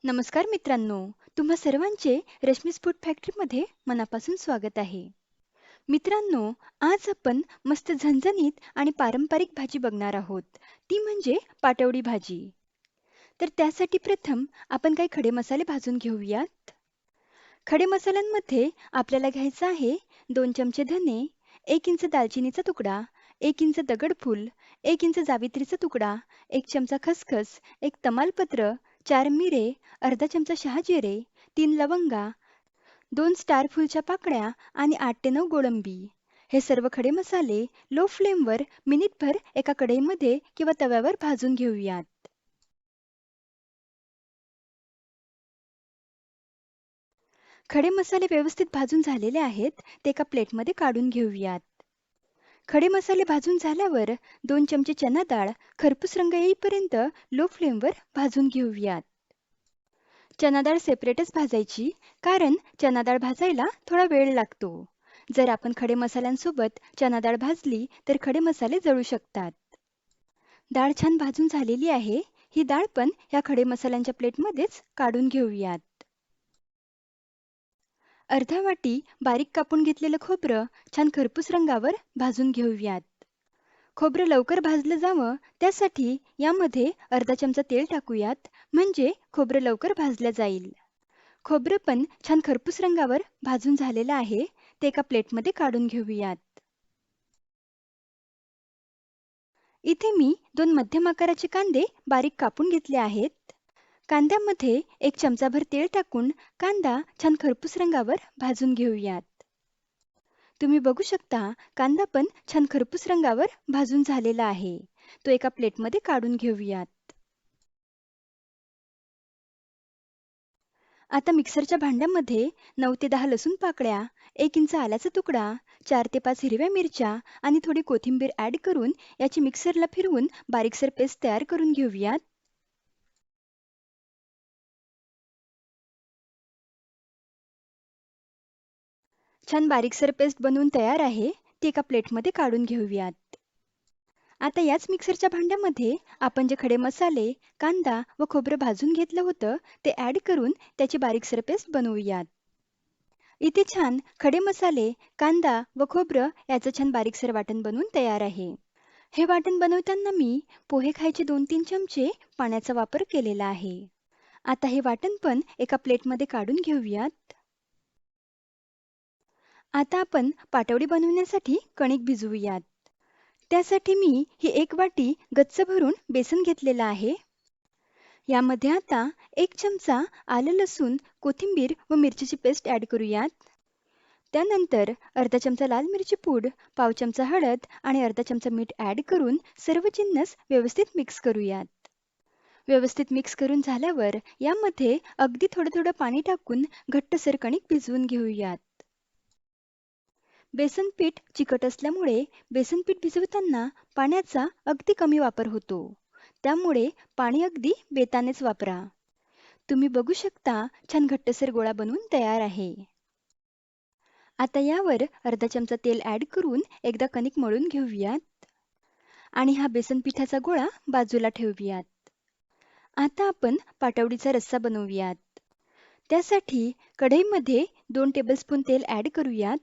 नमस्कार मित्रांनो, तुम्हा सर्वांचे रश्मीस फूड फॅक्टरीमध्ये मनापासून स्वागत आहे. मित्रांनो, आज आपण मस्त झणझणीत आणि पारंपरिक भाजी बघणार आहोत. ती म्हणजे पाटवडी भाजी. तर त्यासाठी प्रथम आपण काही खडे मसाले भाजून घेऊयात. खडे मसाल्यांमध्ये आपल्याला घ्यायचं आहे 2 चमचे धने, 1 इंच दालचिनीचा तुकडा, 1 इंच दगडफूल, 1 इंच जावित्रीचा तुकडा, 1 चमचा खसखस, 1 तमालपत्र, 4 मिरे, अर्धा चमचा शहाजिरे, 3 लवंगा, 2 स्टार फूलच्या पाकळ्या आणि 8 ते 9 गोळंबी. हे सर्व खडे मसाले लो फ्लेमवर मिनिटभर एका कढईमध्ये किंवा तव्यावर भाजून घेऊयात. खडे मसाले व्यवस्थित भाजून झालेले आहेत, ते एका प्लेटमध्ये काढून घेऊयात. खडे मसाले भाजून झाल्यावर 2 चमचे चना डाळ खरपूस रंग येईपर्यंत लो फ्लेमवर भाजून घेऊयात. चना डाळ सेपरेटच भाजायची, कारण चना डाळ भाजायला थोडा वेळ लागतो. जर आपण खडे मसाल्यांसोबत चना डाळ भाजली तर खडे मसाले जळू शकतात. डाळ छान भाजून झालेली आहे. ही डाळ पण या खडे मसाल्यांच्या प्लेटमध्येच काढून घेऊयात. अर्धा वाटी बारीक कापून घेतलेलं खोबरं छान खरपूस रंगावर भाजून घेऊयात. खोबरं लवकर भाजलं जावं त्यासाठी यामध्ये अर्धा चमचा तेल टाकूयात, म्हणजे खोबरं लवकर भाजलं जाईल. खोबरं पण छान खरपूस रंगावर भाजून झालेलं आहे, ते एका प्लेटमध्ये काढून घेऊयात. इथे मी 2 मध्यम आकाराचे कांदे बारीक कापून घेतले आहेत. कांद्यामध्ये 1 चमचाभर तेल टाकून कांदा छान खरपूस रंगावर भाजून घेऊयात. तुम्ही बघू शकता कांदा पण छान खरपूस रंगावर भाजून झालेला आहे. तो एका प्लेटमध्ये काढून घेऊयात. आता मिक्सरच्या भांड्यामध्ये 9 ते 10 लसूण पाकळ्या, 1 इंच आल्याचा तुकडा, 4 ते 5 हिरव्या मिरच्या आणि थोडी कोथिंबीर ॲड करून याची मिक्सरला फिरवून बारीकसर पेस्ट तयार करून घेऊयात. छान बारीकसर पेस्ट बनवून तयार आहे. ती एका प्लेटमध्ये काढून घेऊयात. आता याच मिक्सरच्या भांड्यामध्ये आपण जे खडे मसाले, कांदा व खोबरं भाजून घेतलं होतं ते ॲड करून त्याची बारीकसर पेस्ट बनवूयात. इथे छान खडे मसाले, कांदा व खोबरं याचं छान बारीकसर वाटण बनवून तयार आहे. हे वाटण बनवताना मी पोहे खायचे 2-3 चमचे पाण्याचा वापर केलेला आहे. आता हे वाटण पण एका प्लेटमध्ये काढून घेऊयात. आता आपण पाटवडी बनवण्यासाठी कणिक भिजवूयात. त्यासाठी मी ही 1 वाटी गच्च भरून बेसन घेतलेलं आहे. यामध्ये आता 1 चमचा आलं लसूण, कोथिंबीर व मिरचीची पेस्ट ॲड करूयात. त्यानंतर अर्धा चमचा लाल मिरची पूड, पाव चमचा हळद आणि अर्धा चमचा मीठ ॲड करून सर्व जिन्नस व्यवस्थित मिक्स करूयात. व्यवस्थित मिक्स करून झाल्यावर यामध्ये अगदी थोडं थोडं पाणी टाकून घट्टसर कणिक भिजवून घेऊयात. बेसन पीठ चिकट असल्यामुळे बेसन पीठ भिजवताना पाण्याचा अगदी कमी वापर होतो. त्यामुळे पाणी अगदी बेतानेच वापरा. तुम्ही बघू शकता छान घट्टसर गोळा बनवून तयार आहे. आता यावर अर्धा चमचा तेल ॲड करून एकदा कणिक मळून घेऊयात आणि हा बेसन पिठाचा गोळा बाजूला ठेवूयात. आता आपण पाटवडीचा रस्सा बनवूयात. त्यासाठी कढईमध्ये 2 टेबलस्पून तेल ॲड करूयात.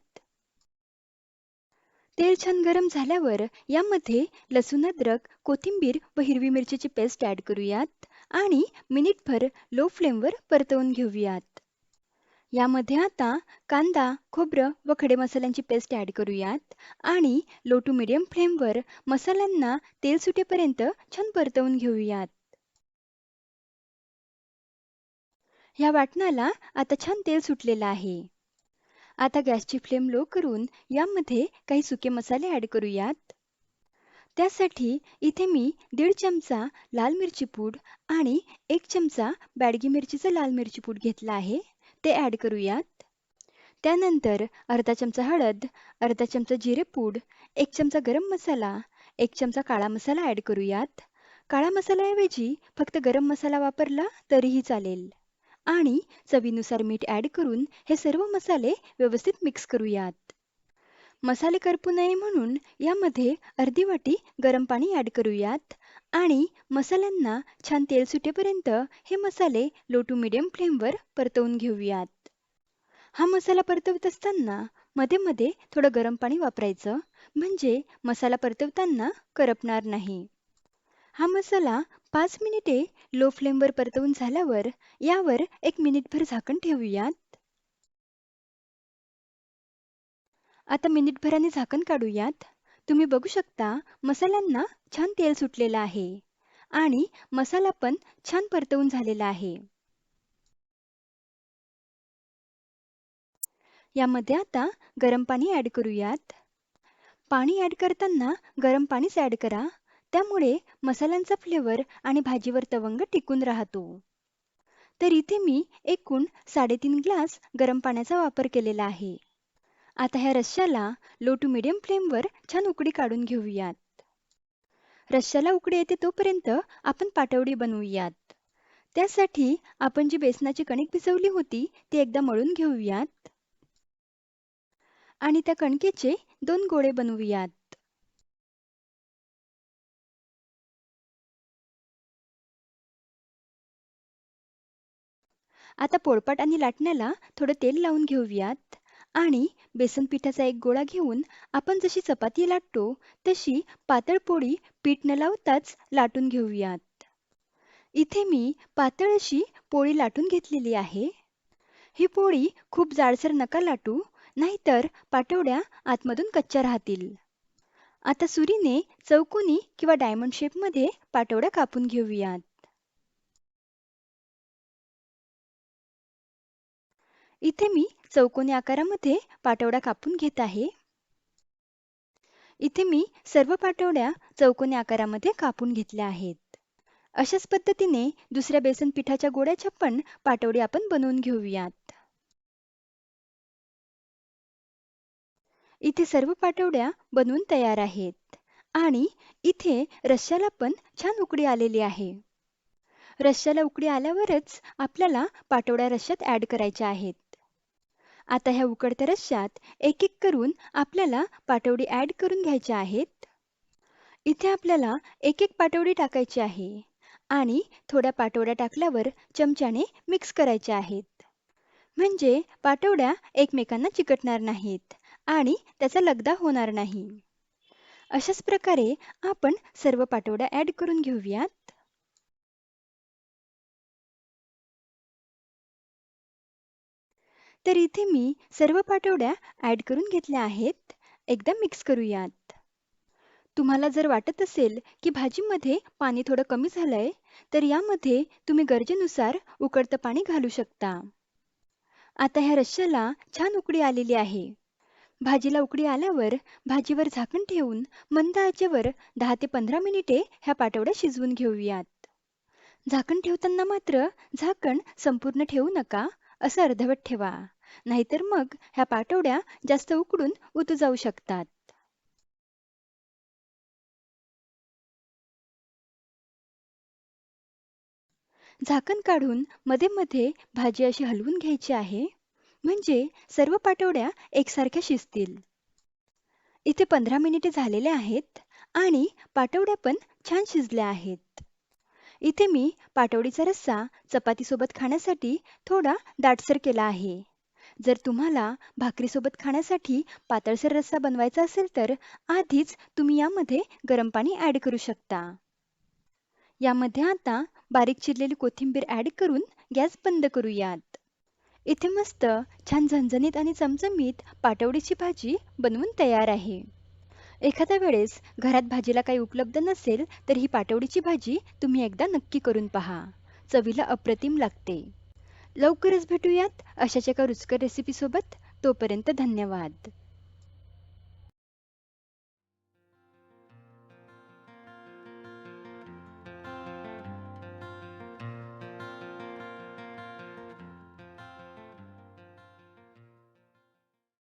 तेल छान गरम झाल्यावर यामध्ये लसूण, अद्रक, कोथिंबीर व हिरवी मिरचीची पेस्ट ॲड करूयात आणि मिनिटभर लो फ्लेमवर परतवून घेऊयात. यामध्ये आता कांदा, खोबरं व खडे मसाल्यांची पेस्ट ॲड करूयात आणि लो टू मीडियम फ्लेमवर मसाल्यांना तेल सुटेपर्यंत छान परतवून घेऊयात. ह्या वाटणाला आता छान तेल सुटलेलं आहे. आता गॅसची फ्लेम लो करून यामध्ये काही सुके मसाले ॲड करूयात. त्यासाठी इथे मी 1.5 चमचा लाल मिरची पूड आणि 1 चमचा बॅडगी मिरचीचं लाल मिरची पूड घेतला आहे, ते ॲड करूयात. त्यानंतर अर्धा चमचा हळद, अर्धा चमचा जिरेपूड, 1 चमचा गरम मसाला, 1 चमचा काळा मसाला ॲड करूयात. काळा मसाल्याऐवजी फक्त गरम मसाला वापरला तरीही चालेल. आणि चवीनुसार मीठ ॲड करून हे सर्व मसाले व्यवस्थित मिक्स करूयात. मसाले करपू नये म्हणून यामध्ये अर्धी वाटी गरम पाणी ॲड करूयात आणि मसाल्यांना छान तेल सुटेपर्यंत हे मसाले लो टू मीडियम फ्लेमवर परतवून घेऊयात. हा मसाला परतवत असताना मध्ये मध्ये थोडं गरम पाणी वापरायचं, म्हणजे मसाला परतवताना करपणार नाही. हा मसाला 5 मिनिटे लो फ्लेमवर परतवून झाल्यावर यावर 1 मिनिटभर झाकण ठेवूयात. आता मिनिटभराने झाकण काढूयात. तुम्ही बघू शकता मसाल्यांना छान तेल सुटलेलं आहे आणि मसाला पण छान परतवून झालेला आहे. यामध्ये आता गरम पाणी ॲड करूयात. पाणी ॲड करताना गरम पाणीच ॲड करा. त्यामुळे मसाल्यांचा फ्लेवर आणि भाजीवर तवंग टिकून राहतो. तर इथे मी एकूण 3.5 ग्लास गरम पाण्याचा वापर केलेला आहे. आता ह्या रश्श्याला लो टू मीडियम फ्लेमवर छान उकळी काढून घेऊयात. रश्श्याला उकळी येते तोपर्यंत आपण पाटवडी बनवूयात. त्यासाठी आपण जी बेसनाची कणिक भिजवली होती ती एकदा मळून घेऊयात आणि त्या कणकेचे 2 गोळे बनवूयात. आता पोळपाट आणि लाटण्याला थोडं तेल लावून घेऊयात आणि बेसन पिठाचा एक गोळा घेऊन आपण जशी चपाती लाटतो तशी पातळ पोळी पीठ न लावताच लाटून घेऊयात. इथे मी पातळ अशी पोळी लाटून घेतलेली आहे. ही पोळी खूप जाडसर नका लाटू, नाहीतर पाटवड्या आतमधून कच्च्या राहतील. आता सुरीने चौकोनी किंवा डायमंड शेपमध्ये पाटवड्या कापून घेऊयात. इथे मी चौकोनी आकारामध्ये पाटवड्या कापून घेत आहे. इथे मी सर्व पाटवड्या चौकोनी आकारामध्ये कापून घेतल्या आहेत. अशाच पद्धतीने दुसऱ्या बेसन पिठाच्या गोळ्याच्या पण पाटवडी आपण बनवून घेऊयात. इथे सर्व पाटवड्या बनवून तयार आहेत आणि इथे रश्श्याला पण छान उकळी आलेली आहे. रश्श्याला उकळी आल्यावरच आपल्याला पाटवड्या रश्श्यात ॲड करायच्या आहेत. आता ह्या उकडत्या रश्श्यात एक एक करून आपल्याला पाटवडी ॲड करून घ्यायच्या आहेत. इथे आपल्याला एक एक पाटवडी टाकायची आहे आणि थोड्या पाटवड्या टाकल्यावर चमच्याने मिक्स करायच्या आहेत. म्हणजे पाटवड्या एकमेकांना चिकटणार नाहीत आणि त्याचा लगदा होणार नाही. अशाच प्रकारे आपण सर्व पाटवड्या ॲड करून घेऊयात. तर इथे मी सर्व पाटवड्या ॲड करून घेतल्या आहेत. एकदा मिक्स करूयात. तुम्हाला जर वाटत असेल की भाजीमध्ये पाणी थोडं कमी झालंय, तर यामध्ये तुम्ही गरजेनुसार उकळतं पाणी घालू शकता. आता ह्या रश्श्याला छान उकळी आलेली आहे. भाजीला उकळी आल्यावर भाजीवर झाकण ठेवून मंद आचेवर 10 ते 15 मिनिटे ह्या पाटवड्या शिजवून घेऊयात. झाकण ठेवताना मात्र झाकण संपूर्ण ठेवू नका, असं अर्धवट ठेवा. नाहीतर मग ह्या पाटवड्या जास्त उकडून उतू जाऊ शकतात. झाकण काढून मध्ये मध्ये भाजी अशी हलवून घ्यायची आहे, म्हणजे सर्व पाटवड्या एकसारख्या शिजतील. इथे 15 मिनिटे झालेले आहेत आणि पाटवड्या पण छान शिजल्या आहेत. इथे मी पाटवडीचा रस्सा चपातीसोबत खाण्यासाठी थोडा दाटसर केला आहे. जर तुम्हाला भाकरीसोबत खाण्यासाठी पातळसर रस्सा बनवायचा असेल तर आधीच तुम्ही यामध्ये गरम पाणी ॲड करू शकता. यामध्ये आता बारीक चिरलेली कोथिंबीर ॲड करून गॅस बंद करूयात. इथे मस्त छान झणझणीत आणि चमचमीत पाटवडीची भाजी बनवून तयार आहे. एखाद्या वेळेस घरात भाजीला काही उपलब्ध नसेल तर ही पाटवडीची भाजी तुम्ही एकदा नक्की करून पहा. चवीला अप्रतिम लागते. लवकरच भेटूयात अशाच एका रुचकर रेसिपीसोबत. तोपर्यंत धन्यवाद.